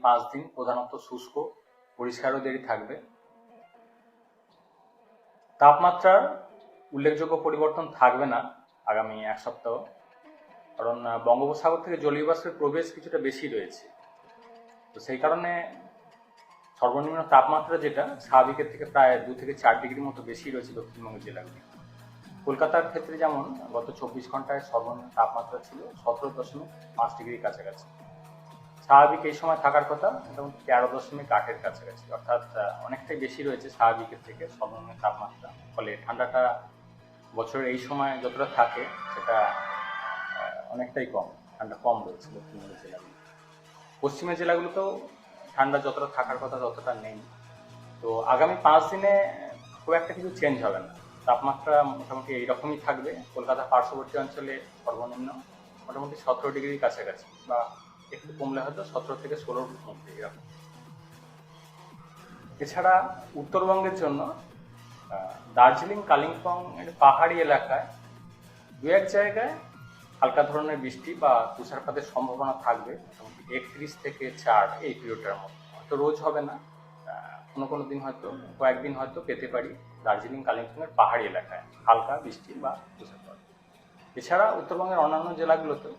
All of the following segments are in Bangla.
5 দিন প্রধানত শুষ্ক পরিষ্কার ও দেরি থাকবে। তাপমাত্রার উল্লেখযোগ্য পরিবর্তন থাকবে না আগামী এক সপ্তাহ, কারণ বঙ্গোপসাগর থেকে জলীয় বাষ্পের প্রবেশ কিছুটা বেশি রয়েছে। তো সেই কারণে সর্বনিম্ন তাপমাত্রা যেটা স্বাভাবিকের থেকে প্রায় 2 থেকে 4 ডিগ্রি মতো বেশি রয়েছে দক্ষিণবঙ্গের জেলাগুলি। কলকাতার ক্ষেত্রে যেমন গত 24 ঘন্টায় সর্বনিম্ন তাপমাত্রা ছিল 17.5 ডিগ্রির কাছাকাছি। স্বাভাবিক এই সময় থাকার কথা মোটামুটি 13.8-এর কাছাকাছি, অর্থাৎ অনেকটাই বেশি রয়েছে স্বাভাবিকের থেকে সর্বনিম্ন তাপমাত্রা। ফলে ঠান্ডাটা বছরের এই সময় যতটা থাকে সেটা অনেকটাই কম, ঠান্ডা কম রয়েছে দক্ষিণবঙ্গের জেলাগুলো। পশ্চিমের জেলাগুলোতেও ঠান্ডা যতটা থাকার কথা ততটা নেই। তো আগামী 5 দিনে খুব একটা কিছু চেঞ্জ হবে না, তাপমাত্রা মোটামুটি এইরকমই থাকবে। কলকাতা পার্শ্ববর্তী অঞ্চলে সর্বনিম্ন মোটামুটি 17 ডিগ্রির কাছাকাছি, বা একটু কমলে হয়তো 17 থেকে 16-র মধ্যে এরকম। এছাড়া উত্তরবঙ্গের জন্য দার্জিলিং, কালিম্পং এর পাহাড়ি এলাকায় 2-1 জায়গায় হালকা ধরনের বৃষ্টি বা তুষারপাতের সম্ভাবনা থাকবে 31 থেকে 4 এই পিরিয়ডটার মধ্যে। হয়তো রোজ হবে না, কোনো দিন হয়তো কয়েকদিন হয়তো পেতে পারি দার্জিলিং, কালিম্পংয়ের পাহাড়ি এলাকায় হালকা বৃষ্টি বা তুষারপাত। এছাড়া উত্তরবঙ্গের অন্যান্য জেলাগুলোতে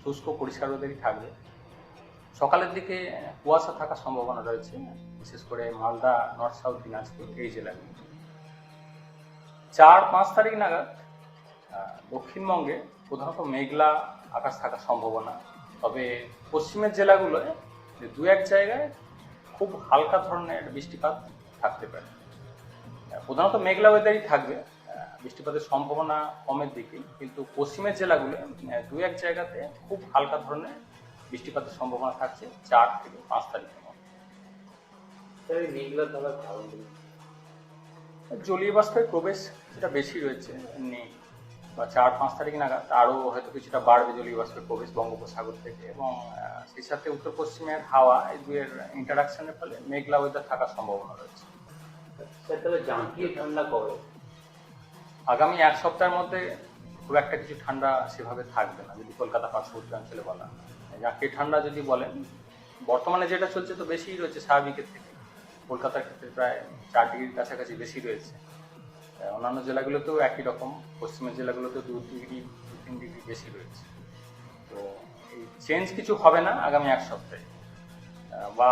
শুষ্ক পরিষ্কার ওয়েদারই থাকবে। সকালের দিকে কুয়াশা থাকার সম্ভাবনা রয়েছে, বিশেষ করে মালদা, নর্থ সাউথ দিনাজপুর এই জেলাগুলো। 4-5 তারিখ নাগাদ দক্ষিণবঙ্গে প্রধানত মেঘলা আকাশ থাকার সম্ভাবনা, তবে পশ্চিমের জেলাগুলোয় 2-1 জায়গায় খুব হালকা ধরনের বৃষ্টিপাত থাকতে পারে। প্রধানত মেঘলা ওয়েদারই থাকবে, বৃষ্টিপাতের সম্ভাবনা কমের দিকে, কিন্তু পশ্চিমের জেলাগুলো 2-1 জায়গাতে খুব হালকা ধরনের বৃষ্টিপাতের সম্ভাবনা থাকছে 4 থেকে 5 তারিখের মধ্যে। মেঘলা ধরার কারণ জলীয় বাষ্পের প্রবেশ যেটা বেশি রয়েছে এমনি, বা 4-5 তারিখ নাগাদ আরও হয়তো কিছুটা বাড়বে জলীয় বাষ্পের প্রবেশ বঙ্গোপসাগর থেকে, এবং সেই সাথে উত্তর পশ্চিমের হাওয়া এই দুয়ের ইন্টারাকশনের ফলে মেঘলা ওয়েদার থাকার সম্ভাবনা রয়েছে। তাহলে জাঁকিয়ে ঠান্ডা কবে? আগামী এক সপ্তাহের মধ্যে খুব একটা কিছু ঠান্ডা সেভাবে থাকবে না, যদি কলকাতা পার্শ্ববর্তী অঞ্চলে বলা। জাঁকিয়ে ঠান্ডা যদি বলেন, বর্তমানে যেটা চলছে তো বেশিই রয়েছে স্বাভাবিকের থেকে। কলকাতার ক্ষেত্রে প্রায় 4 ডিগ্রির কাছাকাছি বেশি রয়েছে। অন্যান্য জেলাগুলোতেও একই রকম, পশ্চিমের জেলাগুলোতেও 2-3 ডিগ্রি বেশি রয়েছে। তো এই চেঞ্জ কিছু হবে না আগামী এক সপ্তাহে, বা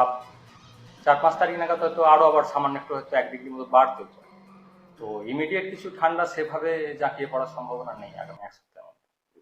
4-5 তারিখ নাগাদ হয়তো আরও আবার সামান্য একটু হয়তো 1 ডিগ্রি মতো বাড়তে পারে। তো ইমিডিয়েট কিছু ঠান্ডা সেভাবে জাঁকিয়ে পড়ার সম্ভাবনা নেই আগামী এক সপ্তাহে।